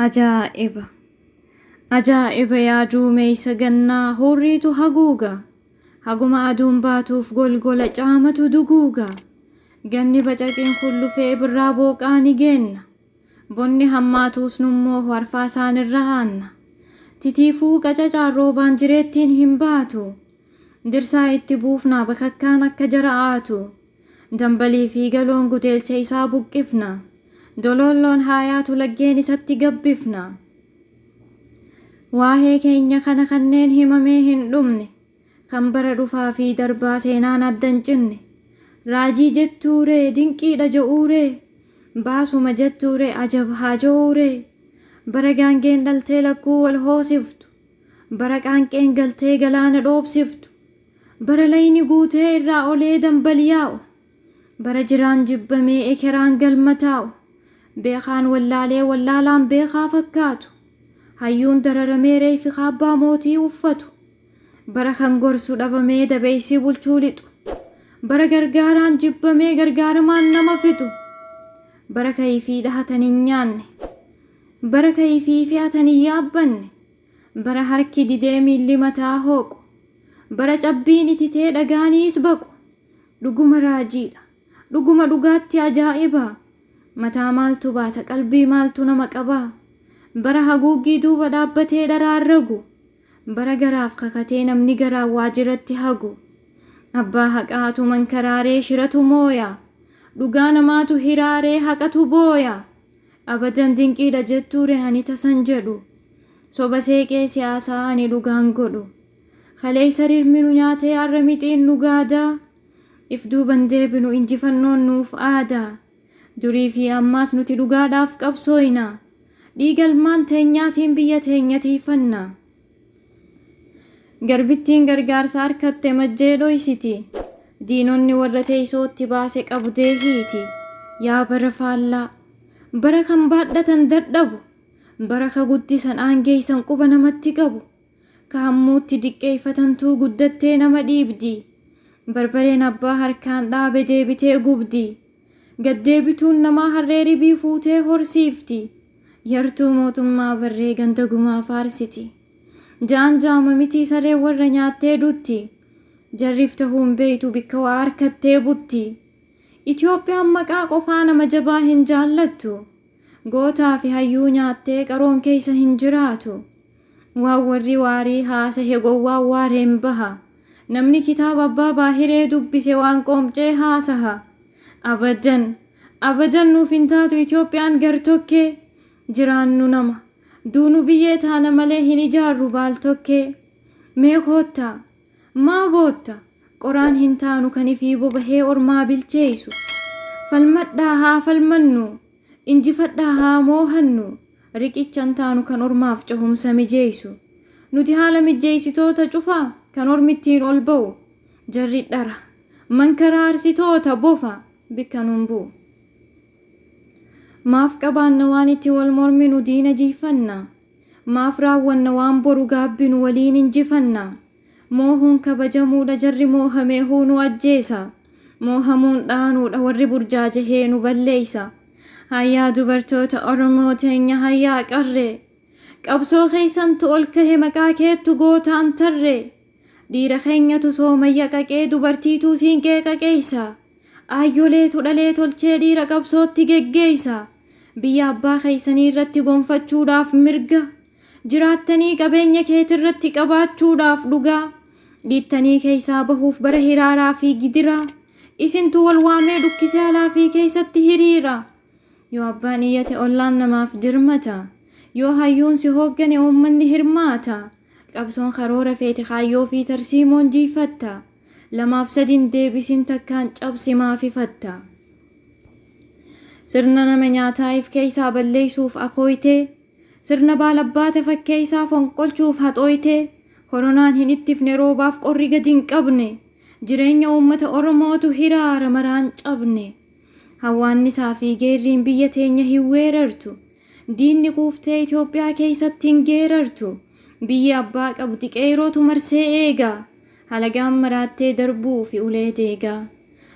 Ajaa'iba! Ajaa'iba yaaduu meeysa gannaa hurriitu haguuga. Haguma aduun baatuuf golgola caamatu duguuga. Ganni bacaqeen kullufee birraa booqaa ni geenna. Bonni hammaatus nummoo warfaa isaan irra haanna. Titiifuu qacacaan roobaan jireettiin hin baatu. Dirsaa itti buufnaa bakakkaan akka jara'aatu. Dambalii fi galoon guteelcha isaa buqqifna. Dololloon haayaatu laggeen isatti gabbifna. Waa'ee keenya kana kanneen himamee hin dhumne. Kan bara dhufaa fi darbaa seenaan addan cinne. Raajii jettuuree dinqiidha je'uuree. Baasuma jettuuree ajab haa je'uuree. Bara gaangeen dhaltee lakkuu wal hoosiftu. Bara qaanqeen galtee galaana dhoobsiftu. Bara layni guutee irraa olee dambaliyaa'u. Bara jiraan jibbamee ekeraan galma taa'u. Beekaan wallaalee wallaalaan beekaa fakkaatu. Hayyuun dararamee reefi kaabbaa mootii uffatu. Bara kan gorsu dhabamee dabeeysii bulchuu lixu. Bara gargaaraan jibbamee gargaaramaan nama fixu. Bara kayifii dhahatan hin nyaanne. Bara kayifii fe'atan hin yaabbanne. Bara harki didee miilli mataa hooqu. Bara cabbiin ititee dhagaaniis baqu. Dhuguma raajiidha. Dhuguma dhugaatti ajaa'iba. Mataa maaltu baata qalbii maaltu nama qabaa. Bara haguuggii duuba dhaabbatee dharaarragu. Bara garaaf kakatee namni garaa waajiratti hagu. Abbaa haqaatu mankaraaree shiratu mooya. Dhugaa namaatu hiraaree haqatu booya. Abadan dinqiidha jettuure ani tasan jedhu. Soba seeqee siyaasaa ani dhugaan godhu. Kaleessa rirminu nyaatee har'a mixiin nu gaadaa. If duuban deebinu injifannoon nuuf aadaa. Durii fi ammaas nuti dhugaadhaaf qabsooyna. Dhiigalmaan teenyaatiin biyya teenya tiifanna. Garbittiin gargaarsa harkatte majjee dhoysiti. Diinonni warra teeysootti baase qabdee hiiti. Yaa bara faallaa. Bara kan baadhatan dadhabu. Bara ka guddisan aangeeysan quba namatti qabu. Ka hammuutti diqqeeffatantuu guddattee nama dhiibdi. Barbareen abbaa harkaan dhaabe deebitee gubdi. Gaddeebituun namaa harree ribii fuutee horsiifti. Yartuu mootummaa barree ganda gumaa faarsiti. Jaan jaama mitii saree warra nyaattee dutti. Jarriif tahuun beeytu bikka waa harkattee butti. Itiyoophiyaan maqaa qofaa nama jabaa hin jaallattu. Gootaa fi hayyuu nyaattee qaroon keeysa hin jiraatu. Waan warri waarii haasahe gowwaa waareen baha. Namni kitaaba abbaa baahiree dubbise waan qoomcee haasaha. Abadan nuuf hin taatu Itiyoophiyaan gartokkee. Jiraannu nama. Duunu biyyee taana malee hin ijaarru baaltokkee. Mee koottaa. Maa bootta. Qoraan hin taanu kanifii bobahee ormaa bilcheeysu. Falmadhaa haa falmannu. Injifadhaa haa moohannu. Riqichan taanu kan ormaaf cehumsa mijeeysu. Nuti haala mijeeysitoota cufaa kan ormittiin ol ba'u. Jarri dhara. Mankaraarsitoota bofa bikka nun bu'u. Maaf qabaanna waan itti wal morminu diina jiifanna. Maaf raawwanna waan boru gaabbinu waliin injifanna. Moohuun kabajamuudha jarri moohamee huunu ajjeesa. Moohamuun dhaanuudha warri burjaajahee nu balleeysa. Hayyaa dubartoota Oromoo teenya hayyaa qarree. Qabsoo keeysantu ol kahe maqaa keettu gootaan tarree. Dhiira keenyatu soomayya qaqee dubartiituu siinqee qaqeeysa. Aayyoleetu dhalee tolchee dhiira qabsootti geggeeysa. Biyya abbaa keeysanii irratti gonfachuudhaaf mirga. Jiraattanii qabeenya keetirratti qabaachuudhaaf dhugaa. Dhiittanii keeysaa bahuuf bara hiraaraa fi gidiraa. Isintu wal waamee dhukkisee alaa fi keeysatti hiriira. Yoo abbaan iyyate ollaan namaaf dirmata. Yoo hayyuun si hooggane uummanni hirmaata. Qabsoon karoora feete kaayyoo fi tarsiimoon jiifatta. Lamaaf sadin deebisin takkaan cabsimaaf ifatta. Sirna nama nyaataaif keeysaa balleeysuuf akooytee. Sirna baalabbaate fakkeeysaa fonqolchuuf haxooytee. Koronaan hin ittifne roobaaf qorri gadi hin qabne. Jireenya uummata Oromootu hiraara maraan cabne. Hawwaannisaa fi geerriin biyya teenya hin weerartu. Diinni kuuftee Itoophiyaa keeysatti hin geerartu. Biyyi abbaa qabdi qeerootu marsee eegaa. Halagaan maraattee darbuu fi ulee deegaa.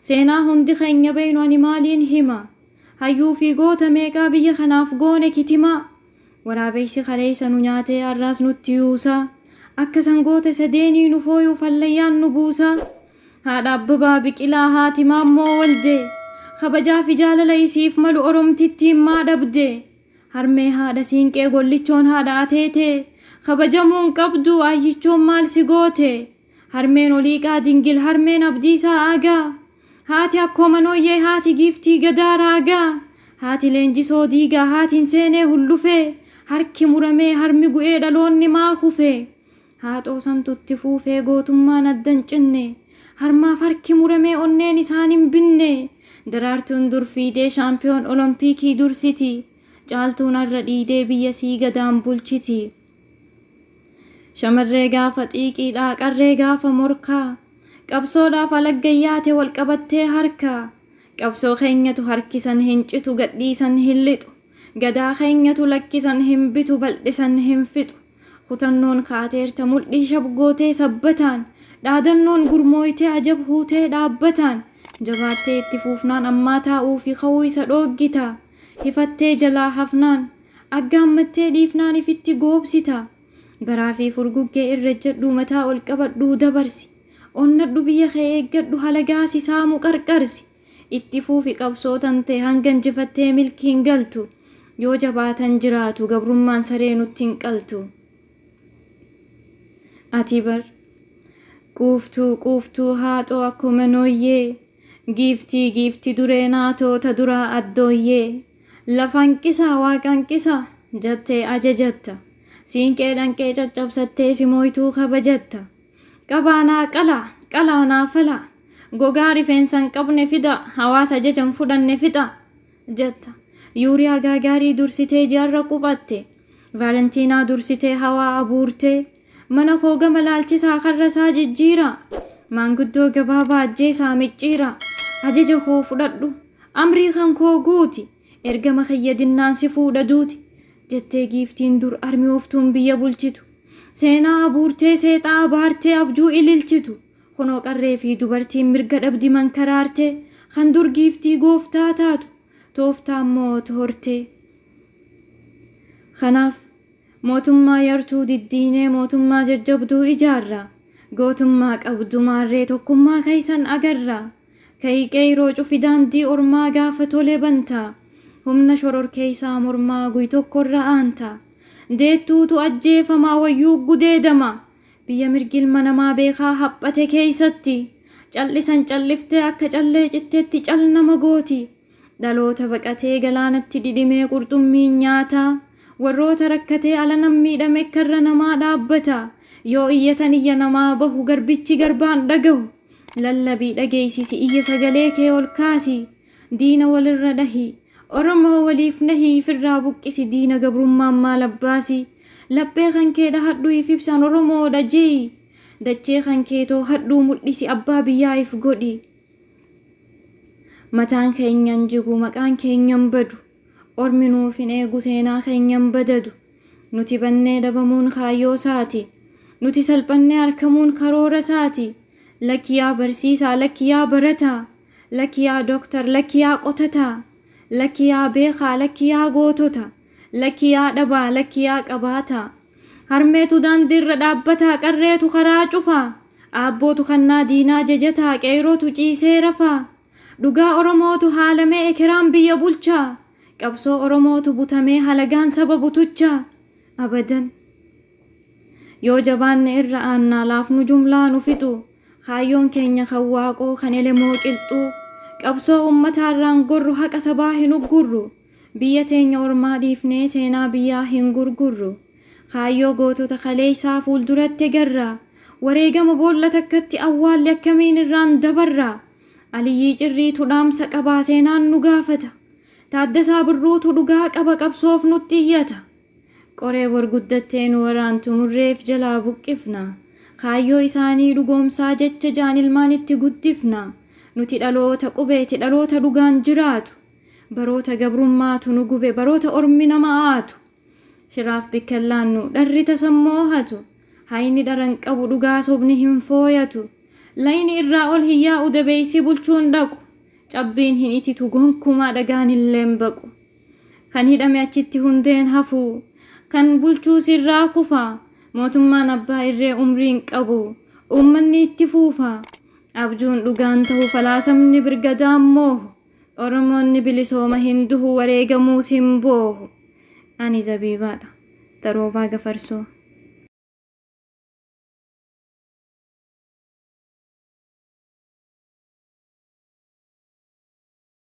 Seenaa hundi keenya beeynu ani maaliin hima. Hayyuu fi goota meeqaa biyya kanaaf goone kitimaa. waraabeysi kaleessa nu nyaatee arraas nutti yuusaa akka sangoota sadeenii nu fooyuu fallayyaan nu buusaa haadha Abbabaa Biqilaa haati Maammoo Waldee kabajaa fi jaalala isiif malu Oromtittiin maa dhabdee harmee haadha Siinqee gollichoon haadha Ateetee kabajamuun qabdu ayyichoon maal si goote harmeen Oliiqaa Dingil harmeen Abdiisaa Aagaa haati Akkoo Manooyyee haati Giiftii Gadaa Raagaa haati Leenjisoo Diigaa haatiin Seenee Hullufee harki muramee harmi gu'ee dhaloonni maa kufee haatoo santutti fuufee gootummaan addan cinne harmaaf harki muramee onneen isaan hin binne daraartuun dur fiidee shaampiyoon olompikii dursiti caaltuun arra dhiidee biyya sii gadaan bulchiti shamarree gaafa xiiqiidhaa qarree gaafa morkaa qabsoodhaaf alaggayyaate wal qabattee harkaa qabsoo keenyatu harkisan hin citu gadhiisan hin lixu gadaa keenyatu lakkisan hin bitu bal'isan hin fixu kutannoon kaateerta mul'ii shabgootee sabbataan dhaadannoon gurmooytee ajab huutee dhaabbataan jabaattee itti fuufnaan ammaa taa'uu fi ka'uu isa dhooggita hifattee jalaa hafnaan aggaammattee dhiifnaan ifitti goobsita baraa fi furguggee irra jedhu mataa ol qabadhuu dabarsi onnadhu biyya kee eeggadhu halagaasi saamu qarqarsi itti fuufi qabsootan ta'e hanga injifattee milkiin galtu yoo jabaatan jiraatu gabrummaan saree nutti hin qaltu ati bar quuftuu haatoo Akkoo Manooyyee giiftii duree naatoota duraa addooyyee lafan qisaa waaqan qisaa jettee ajajatta Siinqee dhanqee caccabsattee simooytuu kabajatta qabaanaa qalaanaa falaa gogaa rifeensan qabne fida hawaasa jajan fudhanne fixa jetta Yuuriyaa Gaagaarii dursitee jaarra qubatte Vaalentiinaa dursitee hawaa abuurtee mana koo gama laalchisaa karrasaa jijjiira maanguddoo gabaabaa ajjeesaa micciira ajaja koo fudhadhu amrii kan koo guuti ergama kayyadinnaan si fuudha duuti jettee giiftiin dur armiyooftuun biyya bulchitu seenaa abuurtee seexaa abaartee abjuu ililchitu kunoo qarree fi dubartiin mirga dhabdi mankaraartee kan dur giiftii gooftaa taatu tooftaa immoo hortee kanaaf mootummaa yartuu diddiinee mootummaa jajjabduu ijaarraa gootummaa qabdu maarree tokkummaa keessan agarraa kayqee yeroo cufi daandii ormaa gaafa tole bantaa humna shororkeessaa mormaa guy tokkorra aantaa deettuutu ajjeefamaa wayyuu gudeedama biyya mirgilma namaa beekaa haphate keessatti callisan calliftee akka callee citteetti cal nama gooti dhaloota baqatee galaanatti dhidhimee qurxummiin nyaataa warroota rakkatee ala nam miidhame karra namaa dhaabbata yoo iyyatan iyya namaa bahu garbichi garbaan dhagahu lallabii dhageessisi iyya sagalee kee ol kaasi diina walirra dhahi Oromoo waliif nahi firraa buqqisi diina gabrummaan maal abbaasi laphee kan kee dhahadhu if ibsan Oromoo dhajee dachee kan kee too hadhuu mul'isi abbaa biyyaa if godhi mataan keenyan jigu maqaan keenyan badu ormi nuuf hin eegu seenaa keenyan badadu nuti bannee dhabamuun kaayyoo saati nuti salphannee harkamuun karoora saati lakkiyaa barsiisaa lakkiyaa barataa lakkiyaa dooktar lakkiyaa qotataa lakkiyaa beekaa lakkiyaa gootota lakkiyaa dhabaa lakkiyaa qabaataa harmeetu daandiirra dhaabbataa qarreetu karaa cufaa aabbootu kannaa diinaa jajataa qeerootu ciisee rafaa dhugaa Oromootu haalamee ekiraan biyya bulchaa qabsoo Oromootu butamee halagaan saba butuchaa abadan yoo jabaanne irra aannaa laafnu jumlaa nu fixu kaayyoon keenya kan waaqoo kan elemoo qilxuu qabsoo ummataarraan gorru haqa sabaa hin uggurru biyya teenya ormaa dhiifnee seenaa biyyaa hin gurgurru kaayyoo gootota kaleessaa fuulduratti garraa wareegama boolla takkatti awwaalli akkamiin irraan dabarraa Aliyyii Cirriitu dhaamsa qabaa seenaan nu gaafata Taaddasaa Birruutu dhugaa qaba qabsoof nutti iyyata qoree warguddattee nu waraantu murreef jalaa buqqifna kaayyoo isaanii dhugoomsaa jecha jaan ilmaan itti guddifna nuti dhaloota qubeeti dhaloota dhugaan jiraatu baroota gabrummaatu nu gube baroota ormi nama aatu shiraaf bikkellaannu dharri tasammoo hatu hayni dharan qabu dhugaa sobni hin fooyatu layni irraa ol hiyyaa udabeeysi bulchuun dhaqu cabbiin hin ititu gonkumaa dhagaan illeen baqu kan hidhame achitti hundeen hafuu kan bulchuu sirraa kufa mootummaan abbaa irree umriin qabu ummanni itti fuufa abjuun dhugaan ta'u falaasamni birgadaan moohu oromoonni bilisooma hinduhu wareegamuu simboohu ani zabiibaadha daroobaa gafarsoo